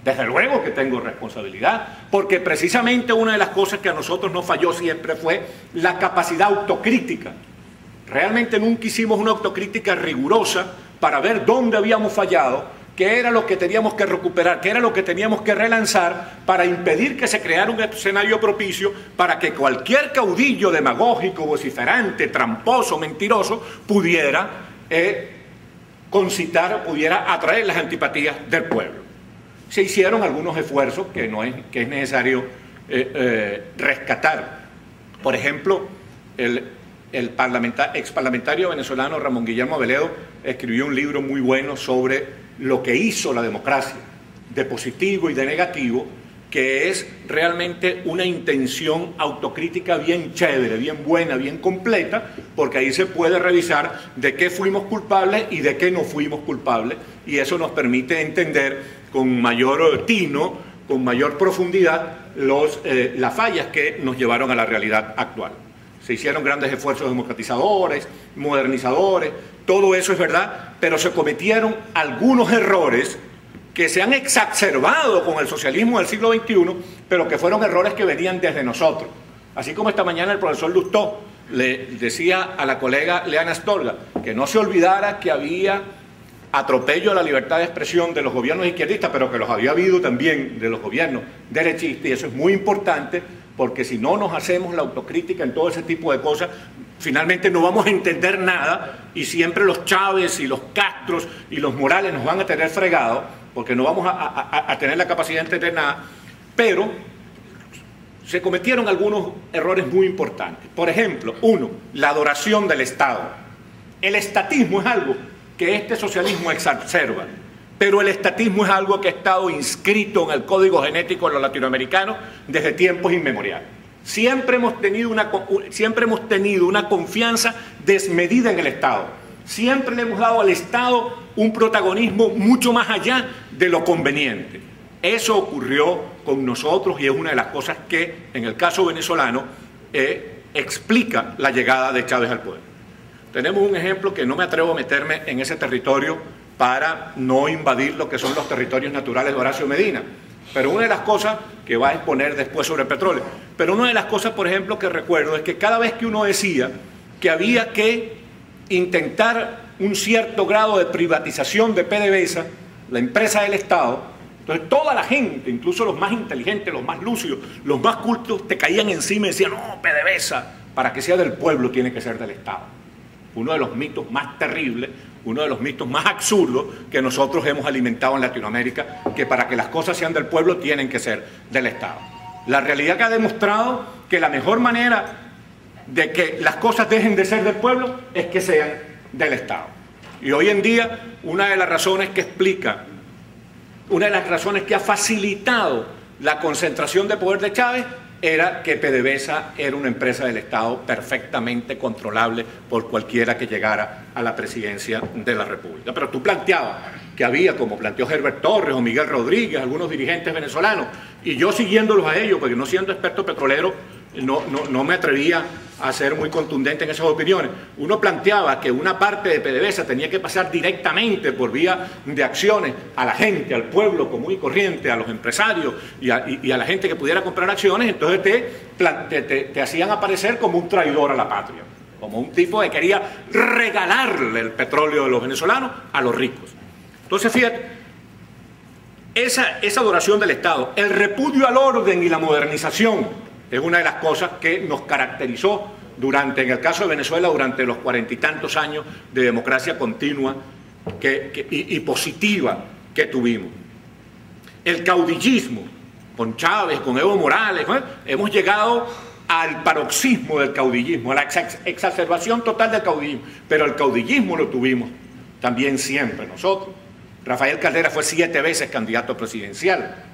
Desde luego que tengo responsabilidad, porque precisamente una de las cosas que a nosotros nos falló siempre fue la capacidad autocrítica. Realmente nunca hicimos una autocrítica rigurosa para ver dónde habíamos fallado, qué era lo que teníamos que recuperar, qué era lo que teníamos que relanzar para impedir que se creara un escenario propicio para que cualquier caudillo demagógico, vociferante, tramposo, mentiroso, pudiera concitar, pudiera atraer las antipatías del pueblo. Se hicieron algunos esfuerzos que es necesario rescatar. Por ejemplo, el ex parlamentario venezolano Ramón Guillermo Aveledo escribió un libro muy bueno sobre lo que hizo la democracia, de positivo y de negativo, que es realmente una intención autocrítica bien chévere, bien buena, bien completa, porque ahí se puede revisar de qué fuimos culpables y de qué no fuimos culpables, y eso nos permite entender con mayor tino, con mayor profundidad, las fallas que nos llevaron a la realidad actual. Se hicieron grandes esfuerzos democratizadores, modernizadores, todo eso es verdad, pero se cometieron algunos errores que se han exacerbado con el socialismo del siglo XXI, pero que fueron errores que venían desde nosotros. Así como esta mañana el profesor Lustó le decía a la colega Leana Astorga que no se olvidara que había atropello a la libertad de expresión de los gobiernos izquierdistas, pero que los había habido también de los gobiernos derechistas, y eso es muy importante, porque si no nos hacemos la autocrítica en todo ese tipo de cosas, finalmente no vamos a entender nada, y siempre los Chávez y los Castros y los Morales nos van a tener fregados, porque no vamos a tener la capacidad de entender nada. Pero se cometieron algunos errores muy importantes. Por ejemplo, uno, la adoración del Estado. El estatismo es algo que este socialismo exacerba, pero el estatismo es algo que ha estado inscrito en el código genético de los latinoamericanos desde tiempos inmemoriales. Siempre hemos tenido una confianza desmedida en el Estado. Siempre le hemos dado al Estado un protagonismo mucho más allá de lo conveniente. Eso ocurrió con nosotros y es una de las cosas que, en el caso venezolano, explica la llegada de Chávez al poder. Tenemos un ejemplo que no me atrevo a meterme en ese territorio para no invadir lo que son los territorios naturales de Horacio Medina. Pero una de las cosas que va a exponer después sobre el petróleo, pero una de las cosas, por ejemplo, que recuerdo es que cada vez que uno decía que había que intentar un cierto grado de privatización de PDVSA, la empresa del Estado, entonces toda la gente, incluso los más inteligentes, los más lúcidos, los más cultos, te caían encima y decían, no, PDVSA, para que sea del pueblo tiene que ser del Estado. Uno de los mitos más terribles, uno de los mitos más absurdos que nosotros hemos alimentado en Latinoamérica, que para que las cosas sean del pueblo tienen que ser del Estado. La realidad que ha demostrado que la mejor manera de que las cosas dejen de ser del pueblo es que sean del Estado. Y hoy en día, una de las razones que explica, una de las razones que ha facilitado la concentración de poder de Chávez era que PDVSA era una empresa del Estado perfectamente controlable por cualquiera que llegara a la presidencia de la República. Pero tú planteabas que había, como planteó Herbert Torres o Miguel Rodríguez, algunos dirigentes venezolanos, y yo siguiéndolos a ellos, porque no siendo experto petrolero, no me atrevía a ser muy contundente en esas opiniones. Uno planteaba que una parte de PDVSA tenía que pasar directamente por vía de acciones a la gente, al pueblo común y corriente, a los empresarios y a la gente que pudiera comprar acciones, entonces te hacían aparecer como un traidor a la patria, como un tipo que quería regalarle el petróleo de los venezolanos a los ricos. Entonces, fíjate, esa adoración del Estado, el repudio al orden y la modernización, es una de las cosas que nos caracterizó en el caso de Venezuela, durante los 40 y tantos años de democracia continua y positiva que tuvimos. El caudillismo, con Chávez, con Evo Morales, hemos llegado al paroxismo del caudillismo, a la exacerbación total del caudillismo, pero el caudillismo lo tuvimos también siempre nosotros. Rafael Caldera fue 7 veces candidato presidencial.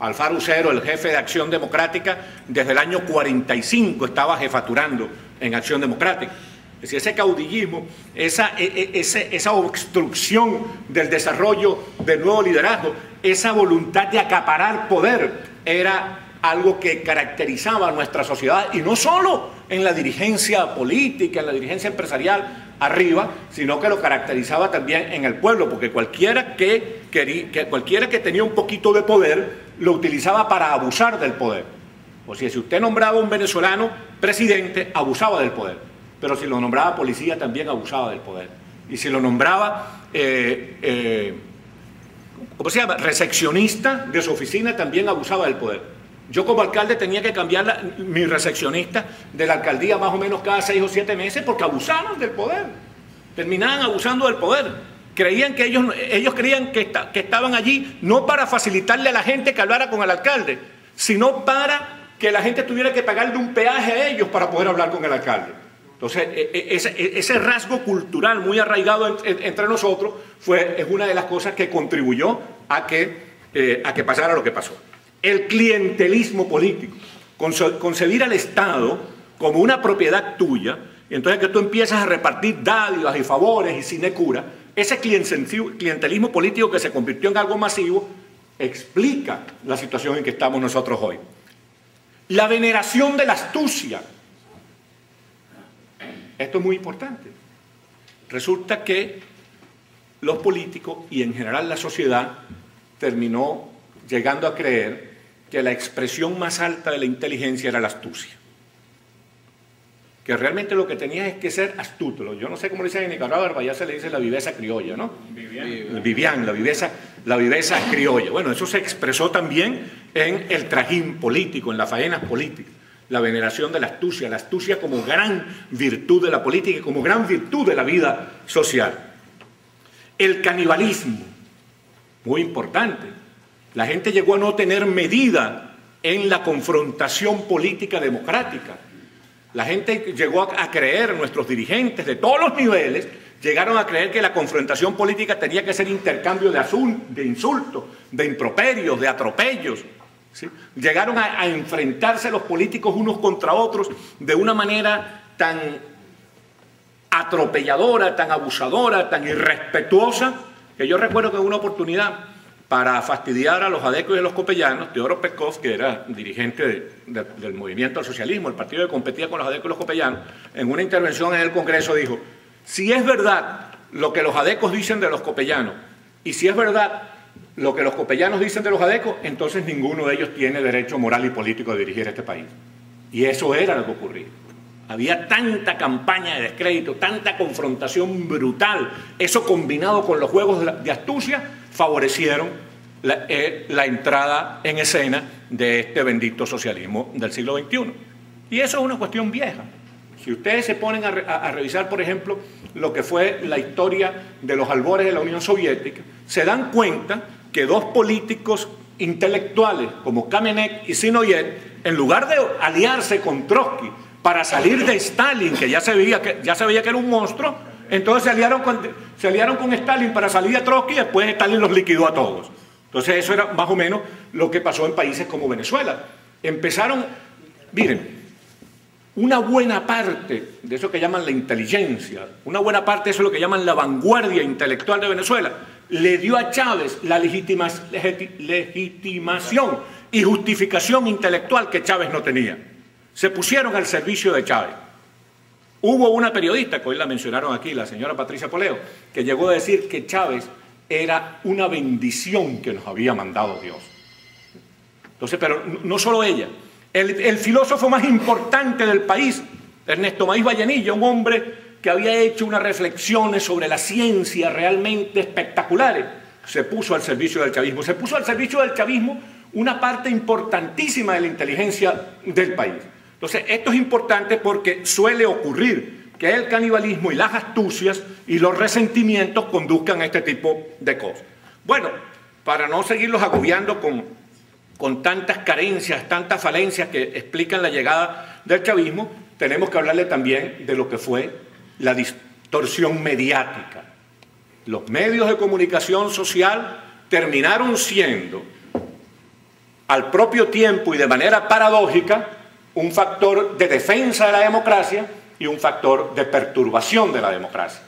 Alfaro Ucero, el jefe de Acción Democrática, desde el año 45 estaba jefaturando en Acción Democrática. Es decir, ese caudillismo, esa obstrucción del desarrollo del nuevo liderazgo, esa voluntad de acaparar poder, era algo que caracterizaba a nuestra sociedad, y no solo en la dirigencia política, en la dirigencia empresarial, arriba, sino que lo caracterizaba también en el pueblo, porque cualquiera que tenía un poquito de poder lo utilizaba para abusar del poder. O sea, si usted nombraba a un venezolano presidente, abusaba del poder, pero si lo nombraba policía también abusaba del poder, y si lo nombraba ¿cómo se llama?, recepcionista de su oficina, también abusaba del poder. Yo como alcalde tenía que cambiar mi recepcionista de la alcaldía más o menos cada 6 o 7 meses porque abusaban del poder. Terminaban abusando del poder. Creían que ellos creían que estaban allí no para facilitarle a la gente que hablara con el alcalde, sino para que la gente tuviera que pagarle un peaje a ellos para poder hablar con el alcalde. Entonces, ese rasgo cultural muy arraigado entre nosotros es una de las cosas que contribuyó a que pasara lo que pasó. El clientelismo político, concebir al Estado como una propiedad tuya, y entonces que tú empiezas a repartir dádivas y favores y sinecura, ese clientelismo político que se convirtió en algo masivo, explica la situación en que estamos nosotros hoy. La veneración de la astucia. Esto es muy importante. Resulta que los políticos y en general la sociedad terminó llegando a creer que la expresión más alta de la inteligencia era la astucia. Que realmente lo que tenía es que ser astuto. Yo no sé cómo le dicen en Nicaragua, ya se le dice la viveza criolla, ¿no? Vivian, la viveza criolla. Bueno, eso se expresó también en el trajín político, en las faenas políticas. La veneración de la astucia como gran virtud de la política y como gran virtud de la vida social. El canibalismo, muy importante. La gente llegó a no tener medida en la confrontación política democrática. La gente llegó a creer, nuestros dirigentes de todos los niveles, llegaron a creer que la confrontación política tenía que ser intercambio de insultos, de improperios, de atropellos. ¿Sí? Llegaron a enfrentarse los políticos unos contra otros de una manera tan atropelladora, tan abusadora, tan irrespetuosa, que yo recuerdo que en una oportunidad, para fastidiar a los adecos y a los copellanos, Teodoro Peskov, que era dirigente del movimiento al socialismo, el partido que competía con los adecos y los copellanos, en una intervención en el Congreso dijo: si es verdad lo que los adecos dicen de los copellanos, y si es verdad lo que los copellanos dicen de los adecos, entonces ninguno de ellos tiene derecho moral y político de dirigir este país. Y eso era lo que ocurría. Había tanta campaña de descrédito, tanta confrontación brutal, eso combinado con los juegos de astucia, favorecieron la entrada en escena de este bendito socialismo del siglo XXI. Y eso es una cuestión vieja. Si ustedes se ponen a revisar, por ejemplo, lo que fue la historia de los albores de la Unión Soviética, se dan cuenta que dos políticos intelectuales como Kamenev y Zinoviev, en lugar de aliarse con Trotsky para salir de Stalin, que ya se veía que era un monstruo, entonces se aliaron con Stalin para salir de Trotsky y después Stalin los liquidó a todos. Entonces eso era más o menos lo que pasó en países como Venezuela. Empezaron, miren, una buena parte de eso que llaman la inteligencia, una buena parte de eso es lo que llaman la vanguardia intelectual de Venezuela, le dio a Chávez la legitimación y justificación intelectual que Chávez no tenía. Se pusieron al servicio de Chávez. Hubo una periodista, que hoy la mencionaron aquí, la señora Patricia Poleo, que llegó a decir que Chávez era una bendición que nos había mandado Dios. Entonces, pero no solo ella, el filósofo más importante del país, Ernesto Maíz Vallenilla, un hombre que había hecho unas reflexiones sobre la ciencia realmente espectaculares, se puso al servicio del chavismo. Se puso al servicio del chavismo una parte importantísima de la inteligencia del país. Entonces, esto es importante porque suele ocurrir que el canibalismo y las astucias y los resentimientos conduzcan a este tipo de cosas. Bueno, para no seguirlos agobiando con tantas carencias, tantas falencias que explican la llegada del chavismo, tenemos que hablarle también de lo que fue la distorsión mediática. Los medios de comunicación social terminaron siendo, al propio tiempo y de manera paradójica, un factor de defensa de la democracia y un factor de perturbación de la democracia.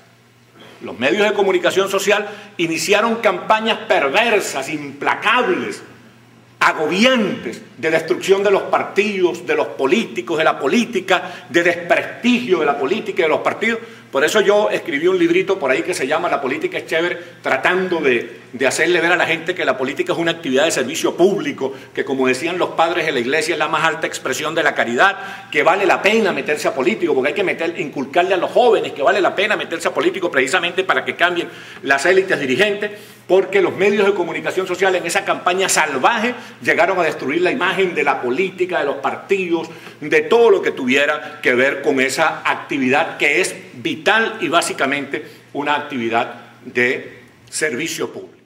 Los medios de comunicación social iniciaron campañas perversas, implacables, agobiantes de destrucción de los partidos, de los políticos, de la política, de desprestigio de la política y de los partidos. Por eso yo escribí un librito por ahí que se llama La política es chévere, tratando de hacerle ver a la gente que la política es una actividad de servicio público, que como decían los padres de la iglesia es la más alta expresión de la caridad, que vale la pena meterse a político, porque hay que inculcarle a los jóvenes que vale la pena meterse a político precisamente para que cambien las élites dirigentes, porque los medios de comunicación social en esa campaña salvaje llegaron a destruir la imagen de la política, de los partidos, de todo lo que tuviera que ver con esa actividad que es vital y básicamente una actividad de servicio público.